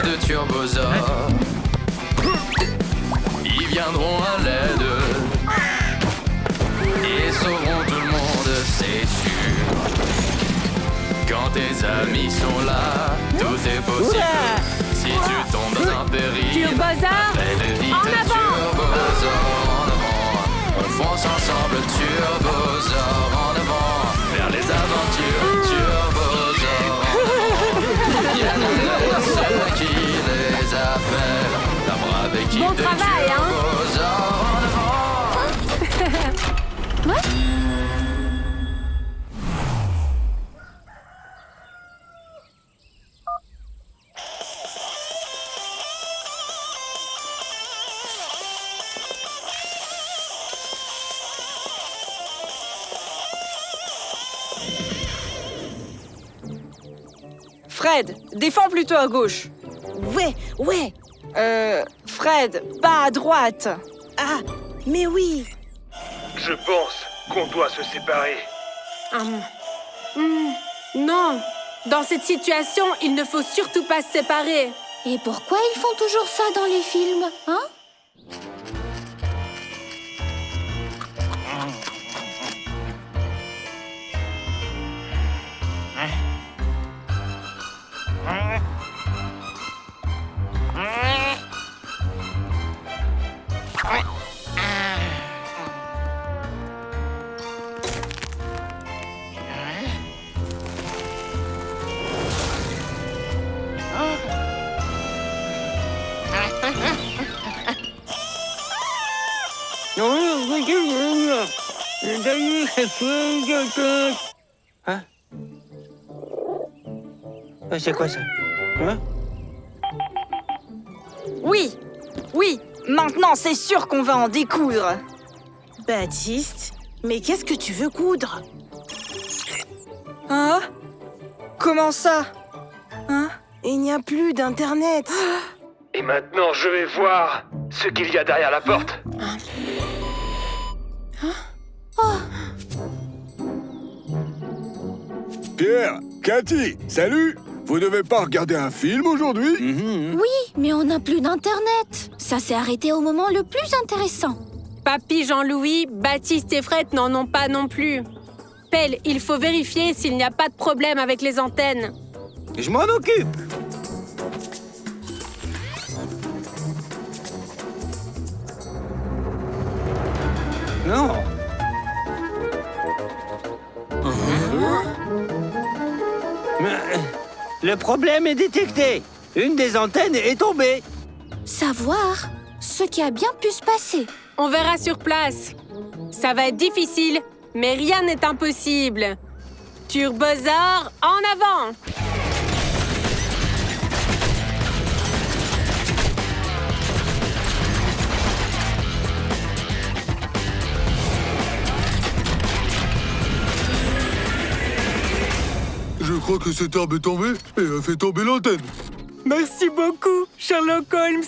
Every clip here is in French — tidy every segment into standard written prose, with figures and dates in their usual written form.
de turbosaures. Ils viendront à l'aide et sauveront tout le monde, c'est sûr. Quand tes amis sont là, tout est possible. Si tu tombes dans un péril, Turbosaure, appelle vite en avant. Turbosaure en avant. On fonce ensemble, Turbosaure en avant. Vers les aventures, Turbosaure en avant. Viennent ceux qui les appellent. La brave équipe Bon de travail, hein. Turbosaure en avant. Fred, défends plutôt à gauche. Ouais. Fred, pas à droite. Ah, mais oui. Je pense qu'on doit se séparer. Non. Dans cette situation, il ne faut surtout pas se séparer. Et pourquoi ils font toujours ça dans les films, hein? Hein? C'est quoi ça? Hein? Oui, maintenant c'est sûr qu'on va en découdre. Baptiste, mais qu'est-ce que tu veux coudre? Hein? Comment ça? Hein? Il n'y a plus d'internet. Et maintenant, je vais voir ce qu'il y a derrière la porte. Pierre, Cathy, salut! Vous devez pas regarder un film aujourd'hui? Oui, mais on n'a plus d'internet. Ça s'est arrêté au moment le plus intéressant. Papy Jean-Louis, Baptiste et Fred n'en ont pas non plus. Pelle, il faut vérifier s'il n'y a pas de problème avec les antennes. Je m'en occupe. Non. Le problème est détecté. Une des antennes est tombée. Savoir ce qui a bien pu se passer. On verra sur place. Ça va être difficile, mais rien n'est impossible. Turbosaure, en avant! Je crois que cette herbe est tombée et a fait tomber l'antenne. Merci beaucoup, Sherlock Holmes.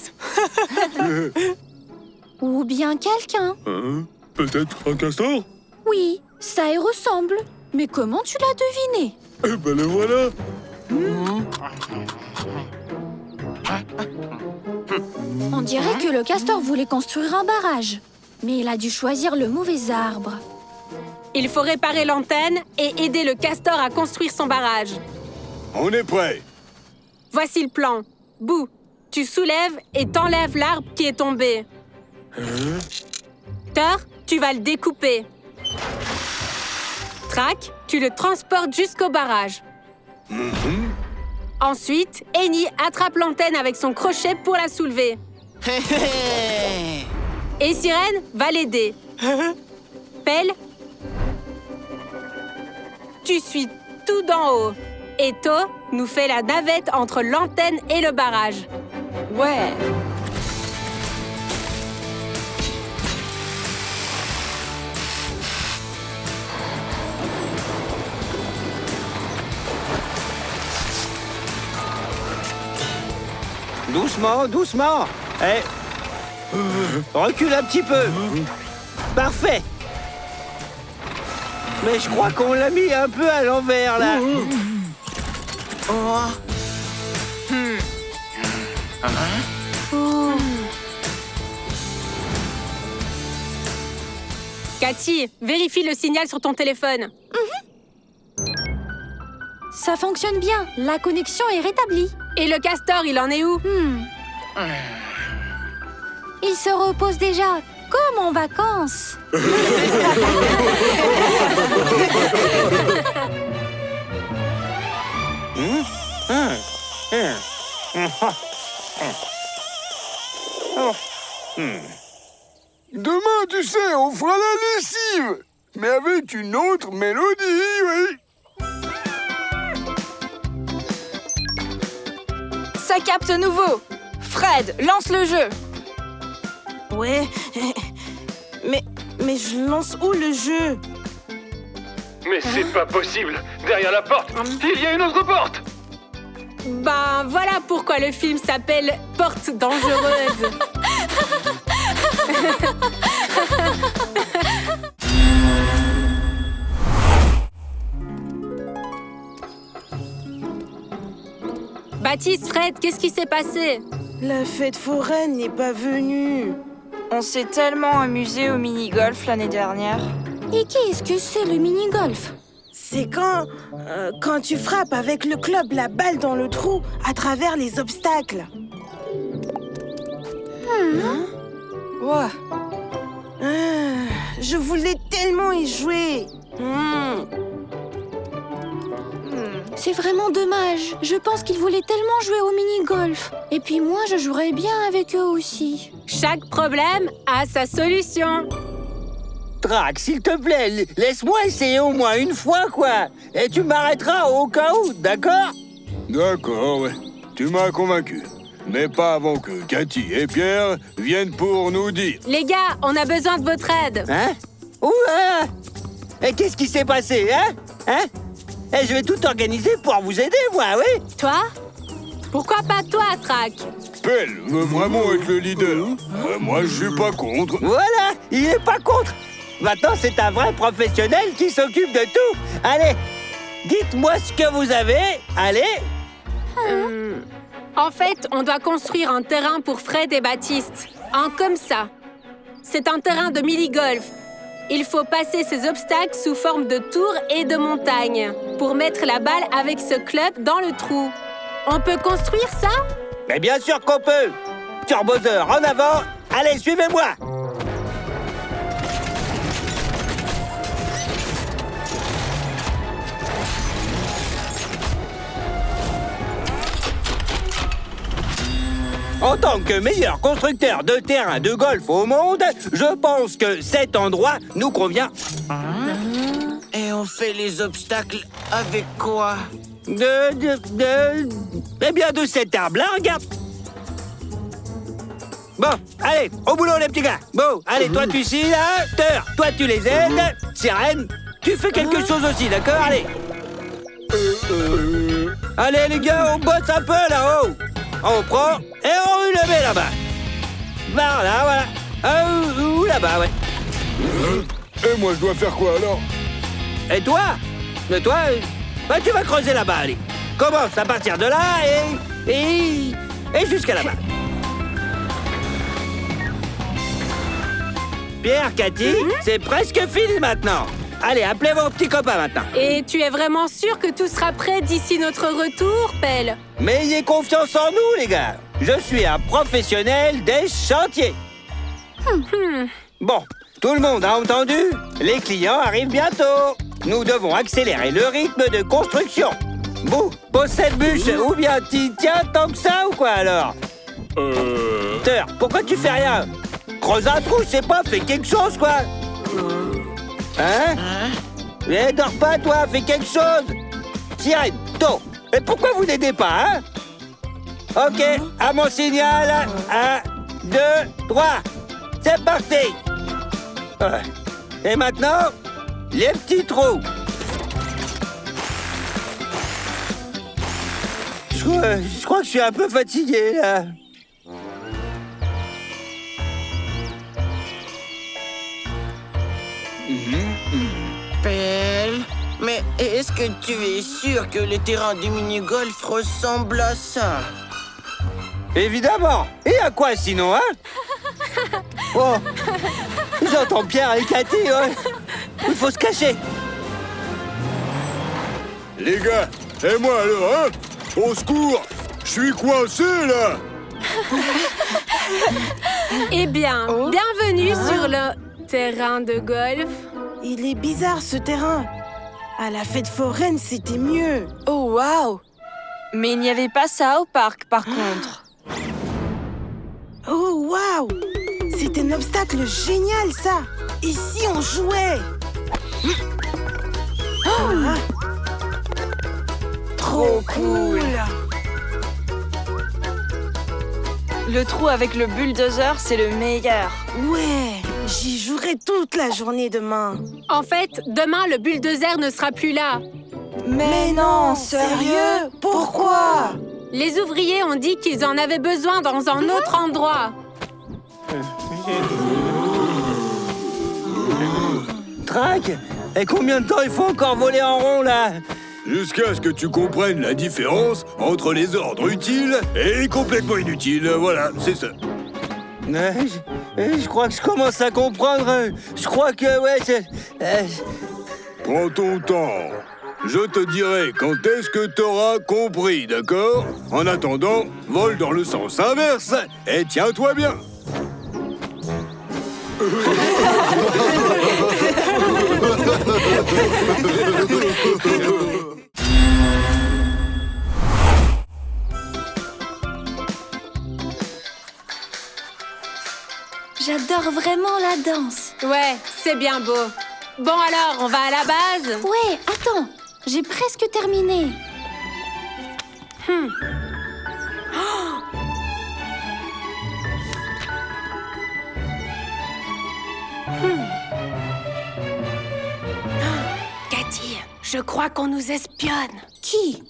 Ou bien quelqu'un. Peut-être un castor? Oui, ça y ressemble. Mais comment tu l'as deviné? Eh ben le voilà. On dirait que le castor voulait construire un barrage. Mais il a dû choisir le mauvais arbre. Il faut réparer l'antenne et aider le castor à construire son barrage. On est prêt. Voici le plan. Boo, tu soulèves et t'enlèves l'arbre qui est tombé. Thor, tu vas le découper. Track, tu le transportes jusqu'au barrage. Ensuite, Annie attrape l'antenne avec son crochet pour la soulever. Et Sirène va l'aider. Pelle, tu suis tout d'en haut. Et To nous fait la navette entre l'antenne et le barrage. Ouais. Doucement, doucement. Recule un petit peu. Parfait. Mais je crois qu'on l'a mis un peu à l'envers, là. Cathy, vérifie le signal sur ton téléphone. Ça fonctionne bien. La connexion est rétablie. Et le castor, il en est où? Il se repose déjà, comme en vacances. Demain, tu sais, on fera la lessive. Mais avec une autre mélodie, oui. Ça capte nouveau. Fred, lance le jeu. Ouais. Mais je lance où le jeu? Mais c'est pas possible. Derrière la porte, il y a une autre porte. Ben voilà pourquoi le film s'appelle Porte dangereuse. Baptiste, Fred, qu'est-ce qui s'est passé? La fête foraine n'est pas venue. On s'est tellement amusé au mini-golf l'année dernière. Et qu'est-ce que c'est le mini-golf? C'est quand tu frappes avec le club la balle dans le trou à travers les obstacles. Ouais. Je voulais tellement y jouer. C'est vraiment dommage. Je pense qu'ils voulaient tellement jouer au mini-golf. Et puis moi, je jouerais bien avec eux aussi. Chaque problème a sa solution. Drac, s'il te plaît, laisse-moi essayer au moins une fois, quoi. Et tu m'arrêteras au cas où, d'accord? D'accord, ouais. Tu m'as convaincu. Mais pas avant que Cathy et Pierre viennent pour nous dire. Les gars, on a besoin de votre aide. Hein? Et qu'est-ce qui s'est passé, hein? Je vais tout organiser pour vous aider, moi, oui? Toi? Pourquoi pas toi, Trac? Pelle veut vraiment être le leader. Moi, je suis pas contre. Voilà, il est pas contre. Maintenant, c'est un vrai professionnel qui s'occupe de tout. Allez, dites-moi ce que vous avez. Allez. En fait, on doit construire un terrain pour Fred et Baptiste. Un comme ça. C'est un terrain de mini-golf. Il faut passer ces obstacles sous forme de tours et de montagnes pour mettre la balle avec ce club dans le trou. On peut construire ça? Mais bien sûr qu'on peut. Turbozer, en avant. Allez, suivez-moi. En tant que meilleur constructeur de terrain de golf au monde, je pense que cet endroit nous convient. Et on fait les obstacles avec quoi? Eh bien, de cet arbre-là, regarde. Bon, allez, au boulot, les petits gars. Bon, allez, toi, tu scies, là. Teur, toi, tu les aides. Sirène, tu fais quelque chose aussi, d'accord? Allez. Allez, les gars, on bosse un peu, là-haut. On prend et on le met là-bas. Voilà. Ou là-bas, ouais. Et moi, je dois faire quoi, alors? Et toi? Bah, tu vas creuser là-bas, allez. Commence à partir de là et jusqu'à là-bas. Pierre, Cathy, c'est presque fini maintenant. Allez, appelez vos petits copains maintenant. Et tu es vraiment sûr que tout sera prêt d'ici notre retour, Pelle? Mais ayez confiance en nous, les gars. Je suis un professionnel des chantiers. Bon, tout le monde a entendu? Les clients arrivent bientôt. Nous devons accélérer le rythme de construction. Bouh, pose cette bûche, ou bien t'y tiens tant que ça, ou quoi alors? Teur, pourquoi tu fais rien? Creuse un trou, je sais pas, fais quelque chose, quoi. Hein? Mais dors pas, toi, fais quelque chose. Sirène, To, et pourquoi vous n'aidez pas, hein? Ok, à mon signal, 1, 2, 3, c'est parti. Et maintenant, les petits trous. Je crois que je suis un peu fatigué, là. Pelle, mais est-ce que tu es sûr que le terrain du mini-golf ressemble à ça? Évidemment. Et à quoi sinon, hein? Oh, j'entends Pierre et Cathy, ouais. Il faut se cacher. Les gars, et moi alors, hein? Au secours! Je suis coincé, là! Eh bien, bienvenue sur le terrain de golf. Il est bizarre ce terrain. À la fête foraine, c'était mieux. Oh, waouh! Mais il n'y avait pas ça au parc, par contre. Oh, waouh! C'est un obstacle génial, ça! Ici, on jouait! Ah. Trop cool! Le trou avec le bulldozer, c'est le meilleur. Ouais, j'y jouerai toute la journée demain. En fait, demain, le bulldozer ne sera plus là. Mais non, sérieux? Pourquoi? Les ouvriers ont dit qu'ils en avaient besoin dans un autre endroit. Trac, et combien de temps il faut encore voler en rond, là? Jusqu'à ce que tu comprennes la différence entre les ordres utiles et complètement inutiles. Voilà, c'est ça. Je crois que je commence à comprendre. Je crois que, ouais, c'est... Prends ton temps. Je te dirai quand est-ce que t'auras compris, d'accord? En attendant, vole dans le sens inverse et tiens-toi bien. J'adore vraiment la danse. Ouais, c'est bien beau. Bon alors, on va à la base? Ouais, attends, j'ai presque terminé. Cathy, je crois qu'on nous espionne. Qui?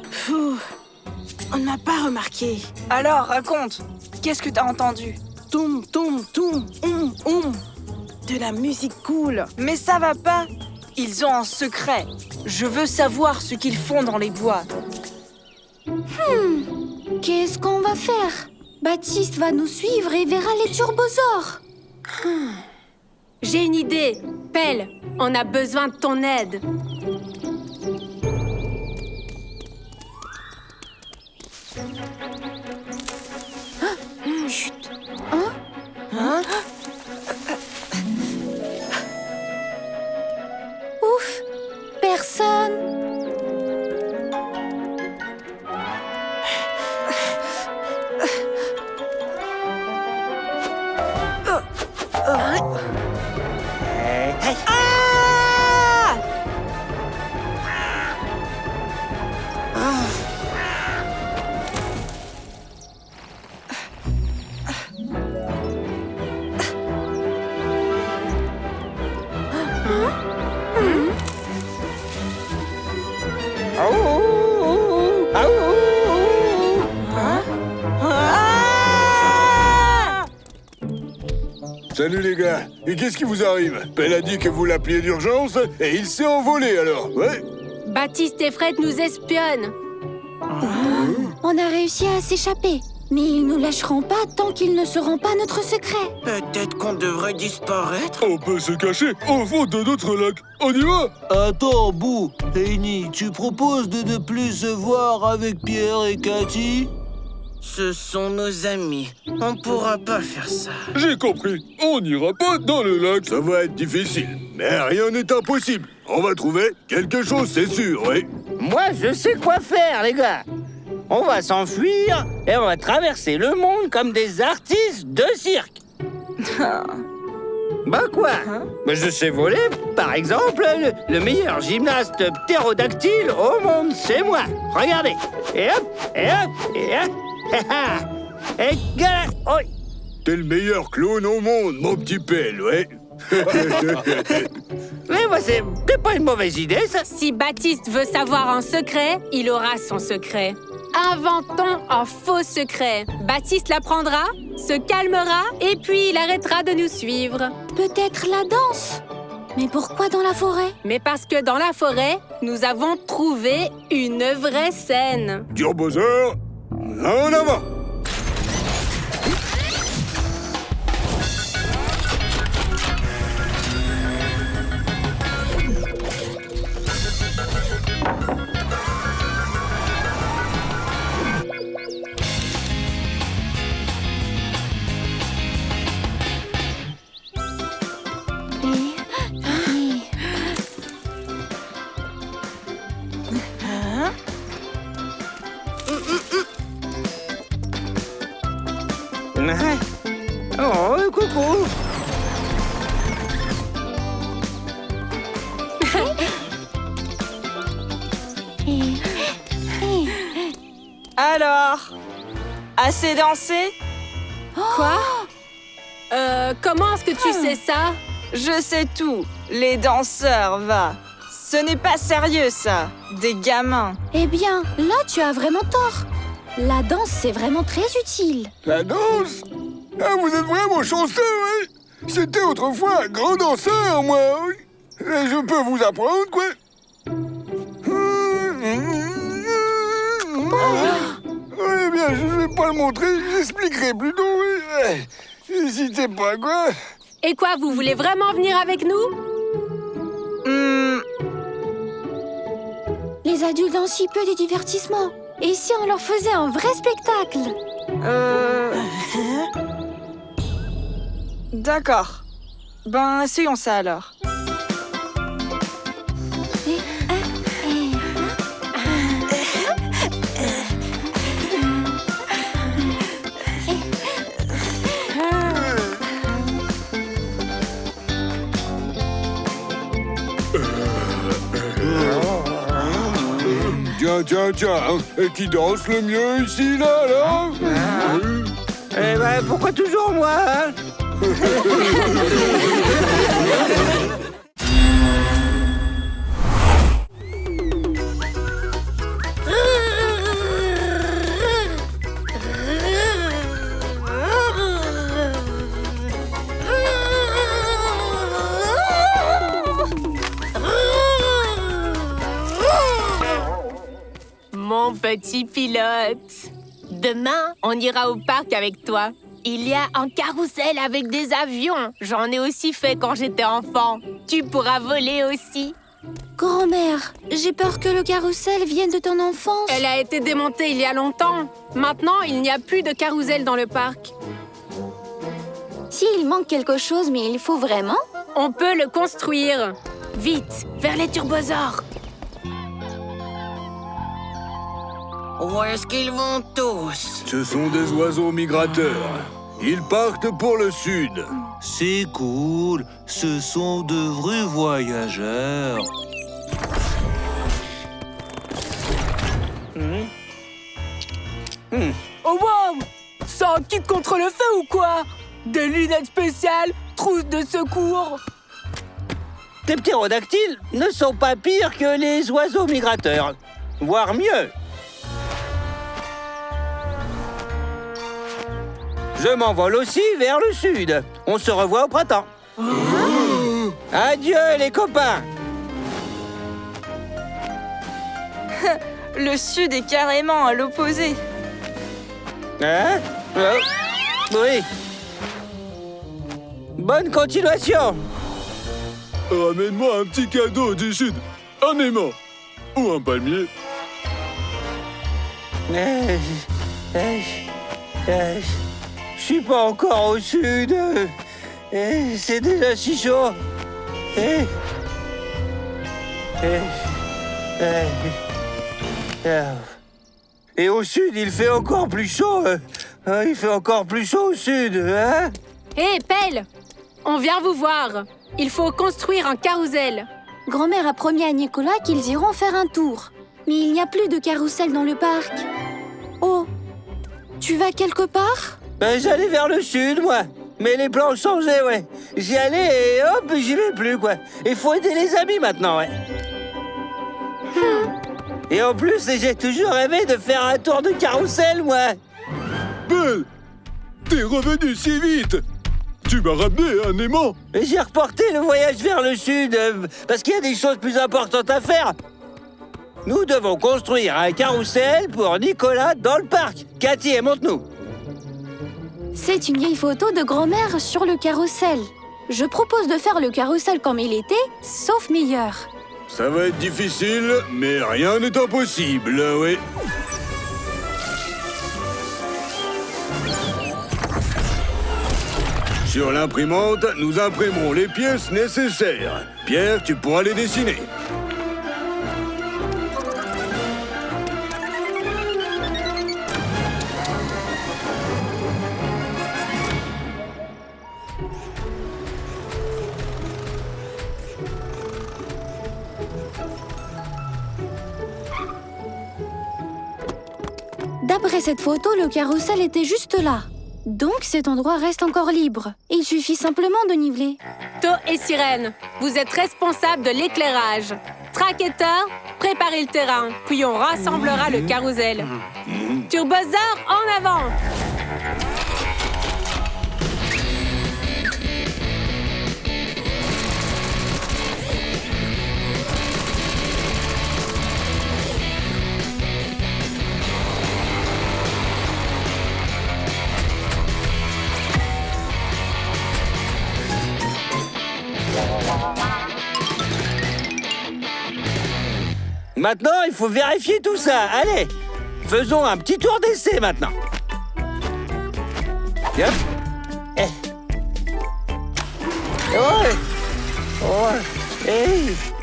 Pfff, on ne m'a pas remarqué. Alors, raconte. Qu'est-ce que t'as entendu? Toum, toum, toum, De la musique cool. Mais ça va pas. Ils ont un secret. Je veux savoir ce qu'ils font dans les bois. Qu'est-ce qu'on va faire? Baptiste va nous suivre et verra les turbosaures. J'ai une idée. Pelle, on a besoin de ton aide. Chut. Ouf, personne. Salut les gars, et qu'est-ce qui vous arrive? Pelle a dit que vous l'appeliez d'urgence et il s'est envolé alors, ouais? Baptiste et Fred nous espionnent. On a réussi à s'échapper, mais ils nous lâcheront pas tant qu'ils ne sauront pas notre secret. Peut-être qu'on devrait disparaître? On peut se cacher au fond de notre lac. On y va? Attends, Bou, Heini, tu proposes de ne plus se voir avec Pierre et Cathy? Ce sont nos amis. On pourra pas faire ça. J'ai compris. On n'ira pas dans le lac. Ça va être difficile, mais rien n'est impossible. On va trouver quelque chose, c'est sûr, oui. Moi, je sais quoi faire, les gars. On va s'enfuir et on va traverser le monde comme des artistes de cirque. Bah quoi? Bah, je sais voler, par exemple, le meilleur gymnaste ptérodactyle au monde, c'est moi. Regardez. Et hop, et hop, et hop. Et gala. Oh. T'es le meilleur clown au monde, mon petit Pelle, ouais. Mais moi, c'est pas une mauvaise idée, ça. Si Baptiste veut savoir un secret, il aura son secret. Inventons un faux secret. Baptiste l'apprendra, se calmera et puis il arrêtera de nous suivre. Peut-être la danse? Mais pourquoi dans la forêt? Mais parce que dans la forêt, nous avons trouvé une vraie scène. Turbosaur, en avant! Oh, coucou! Alors, assez dansé? Quoi? Comment est-ce que tu sais ça? Je sais tout. Les danseurs, va. Ce n'est pas sérieux, ça. Des gamins. Eh bien, là, tu as vraiment tort. La danse, c'est vraiment très utile. La danse? Ah, vous êtes vraiment chanceux, oui! C'était autrefois un grand danseur, moi, oui! Et je peux vous apprendre, quoi! Oui, bien, je ne vais pas le montrer, j'expliquerai plutôt, oui! N'hésitez pas, quoi! Et quoi, vous voulez vraiment venir avec nous? Les adultes dansent si peu de divertissement. Et si on leur faisait un vrai spectacle? D'accord. Ben, essayons ça alors. Tiens, et qui danse le mieux ici, là, alors? Eh ben, pourquoi toujours moi, hein? Mon petit pilote. Demain, on ira au parc avec toi. Il y a un carrousel avec des avions. J'en ai aussi fait quand j'étais enfant. Tu pourras voler aussi. Grand-mère, j'ai peur que le carrousel vienne de ton enfance. Elle a été démontée il y a longtemps. Maintenant, il n'y a plus de carrousel dans le parc. S'il manque quelque chose, mais il faut vraiment? On peut le construire. Vite, vers les turbosaures. Où est-ce qu'ils vont tous? Ce sont des oiseaux migrateurs. Ils partent pour le sud. C'est cool, ce sont de vrais voyageurs. Oh wow! C'est un kit contre le feu ou quoi? Des lunettes spéciales, trousse de secours. Tes ptérodactyles ne sont pas pires que les oiseaux migrateurs, voire mieux. Je m'envole aussi vers le sud. On se revoit au printemps. Adieu, les copains. Le sud est carrément à l'opposé. Hein? Oui. Bonne continuation. Ramène-moi un petit cadeau du sud. Un aimant. Ou un palmier. Je suis pas encore au sud. C'est déjà si chaud. Et au sud, il fait encore plus chaud. Il fait encore plus chaud au sud, hein? Hé, Pelle! On vient vous voir. Il faut construire un carrousel. Grand-mère a promis à Nicolas qu'ils iront faire un tour. Mais il n'y a plus de carrousel dans le parc. Oh, tu vas quelque part? Ben, j'allais vers le sud, moi. Mais les plans ont changé, ouais. J'y allais et hop, j'y vais plus, quoi. Il faut aider les amis maintenant, ouais. Et en plus, j'ai toujours rêvé de faire un tour de carrousel, moi. Belle, t'es revenu si vite. Tu m'as ramené un aimant. Et j'ai reporté le voyage vers le sud, parce qu'il y a des choses plus importantes à faire. Nous devons construire un carrousel pour Nicolas dans le parc. Cathy, montre-nous. C'est une vieille photo de grand-mère sur le carrousel. Je propose de faire le carrousel comme il était, sauf meilleur. Ça va être difficile, mais rien n'est impossible, oui. Sur l'imprimante, nous imprimerons les pièces nécessaires. Pierre, tu pourras les dessiner. D'après cette photo, le carrousel était juste là. Donc cet endroit reste encore libre. Il suffit simplement de niveler. To et Sirène, vous êtes responsables de l'éclairage. Track et Thor, préparez le terrain, puis on rassemblera le carrousel. Turbosaur, en avant! Maintenant, il faut vérifier tout ça. Allez, faisons un petit tour d'essai maintenant. Yep.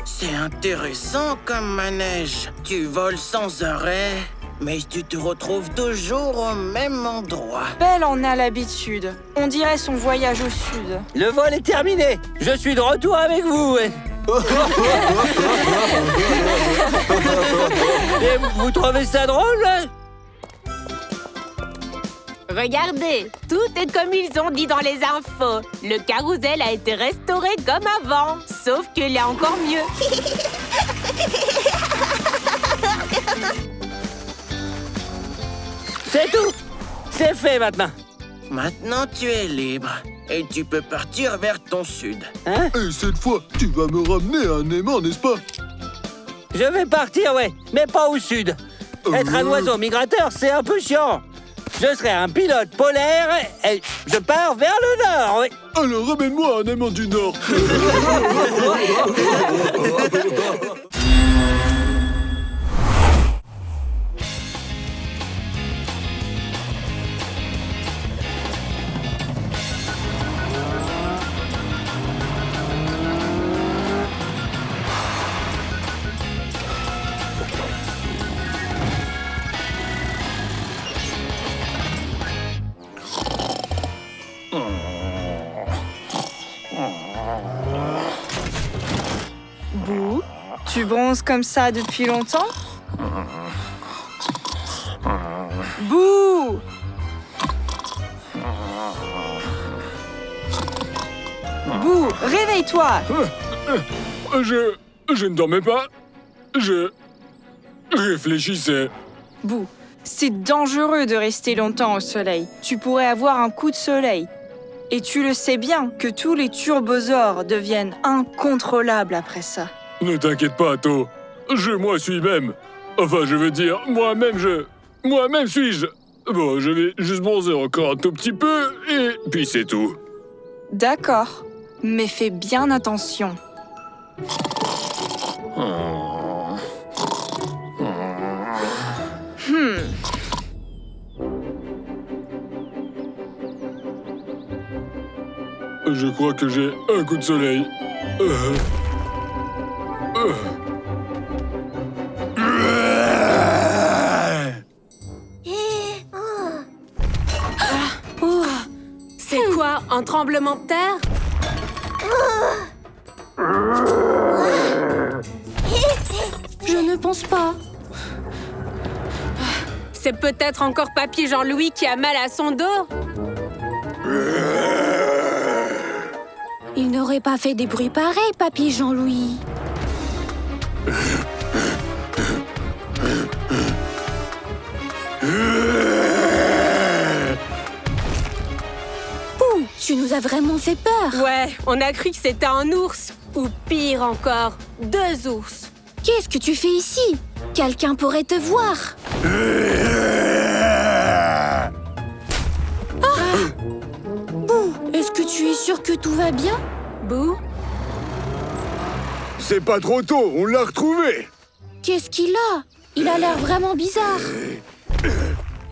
C'est intéressant comme manège. Tu voles sans arrêt, mais tu te retrouves toujours au même endroit. Belle en a l'habitude. On dirait son voyage au sud. Le vol est terminé. Je suis de retour avec vous. Et vous trouvez ça drôle? Regardez, tout est comme ils ont dit dans les infos. Le carrousel a été restauré comme avant, sauf qu'il est encore mieux. C'est tout. C'est fait maintenant. Maintenant, tu es libre. Et tu peux partir vers ton sud. Hein? Et cette fois, tu vas me ramener un aimant, n'est-ce pas? Je vais partir, ouais, mais pas au sud. Être un oiseau migrateur, c'est un peu chiant. Je serai un pilote polaire et je pars vers le nord, oui. Alors ramène-moi un aimant du nord. Boo, tu bronzes comme ça depuis longtemps? Boo! Boo, réveille-toi! Je ne dormais pas. Je réfléchissais. Boo, c'est dangereux de rester longtemps au soleil. Tu pourrais avoir un coup de soleil. Et tu le sais bien que tous les turbosaures deviennent incontrôlables après ça. Ne t'inquiète pas, To. Moi suis même. Enfin, je veux dire, moi-même suis-je. Bon, je vais juste bronzer encore un tout petit peu, et puis c'est tout. D'accord, mais fais bien attention. Je crois que j'ai un coup de soleil. C'est quoi, un tremblement de terre? Je ne pense pas. C'est peut-être encore Papy Jean-Louis qui a mal à son dos? Il n'aurait pas fait des bruits pareils, Papy Jean-Louis. Ouh, tu Tu nous as vraiment fait peur. Ouais, on a cru que c'était un ours. Ou pire encore, 2 ours. Qu'est-ce que tu fais ici? Quelqu'un pourrait te voir. Boo, est-ce que tu es sûr que tout va bien? Boo? C'est pas trop tôt, on l'a retrouvé. Qu'est-ce qu'il a? Il a l'air vraiment bizarre.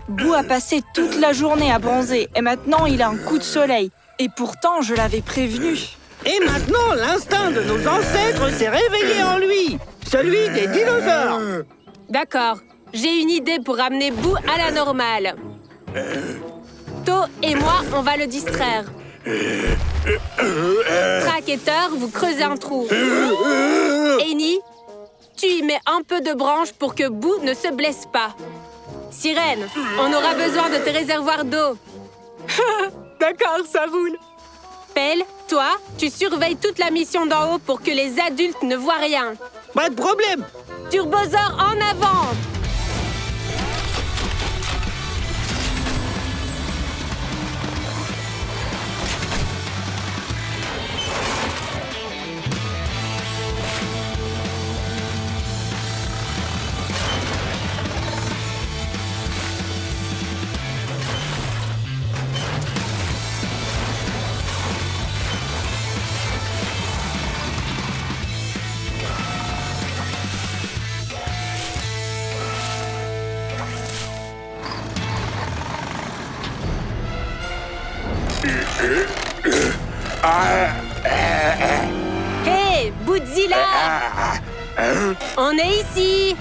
Boo a passé toute la journée à bronzer et maintenant il a un coup de soleil. Et pourtant, je l'avais prévenu. Et maintenant, l'instinct de nos ancêtres s'est réveillé en lui. Celui des dinosaures. D'accord, j'ai une idée pour ramener Boo à la normale. To et moi, on va le distraire. Track et Teur, vous creusez un trou. Eni, tu y mets un peu de branche pour que Boo ne se blesse pas. Sirène, on aura besoin de tes réservoirs d'eau. D'accord, ça roule. Pelle, toi, tu surveilles toute la mission d'en haut pour que les adultes ne voient rien. Pas de problème. Turbosaure en avant! Hé, Bootzilla! On est ici!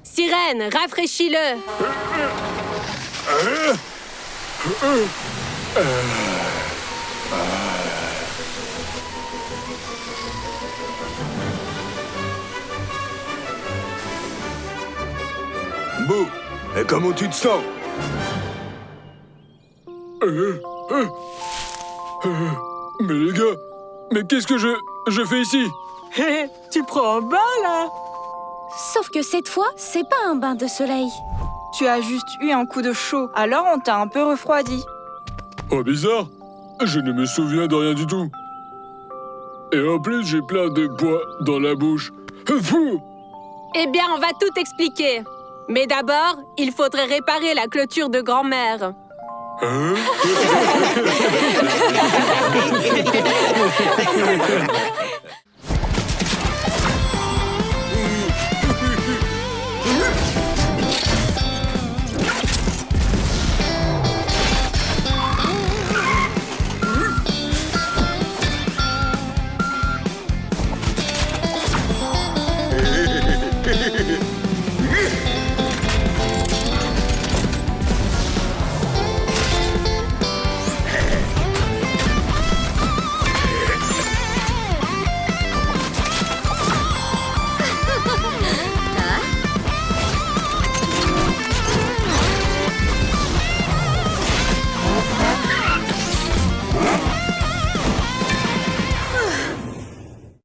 Sirène, rafraîchis-le! Boo, et comment tu te sens? Mais les gars, mais qu'est-ce que je fais ici? Hé, tu prends un bain, là? Sauf que cette fois, c'est pas un bain de soleil. Tu as juste eu un coup de chaud, alors on t'a un peu refroidi. Oh, bizarre. Je ne me souviens de rien du tout. Et en plus, j'ai plein de poids dans la bouche. Fou! Eh bien, on va tout expliquer. Mais d'abord, il faudrait réparer la clôture de grand-mère. Hein?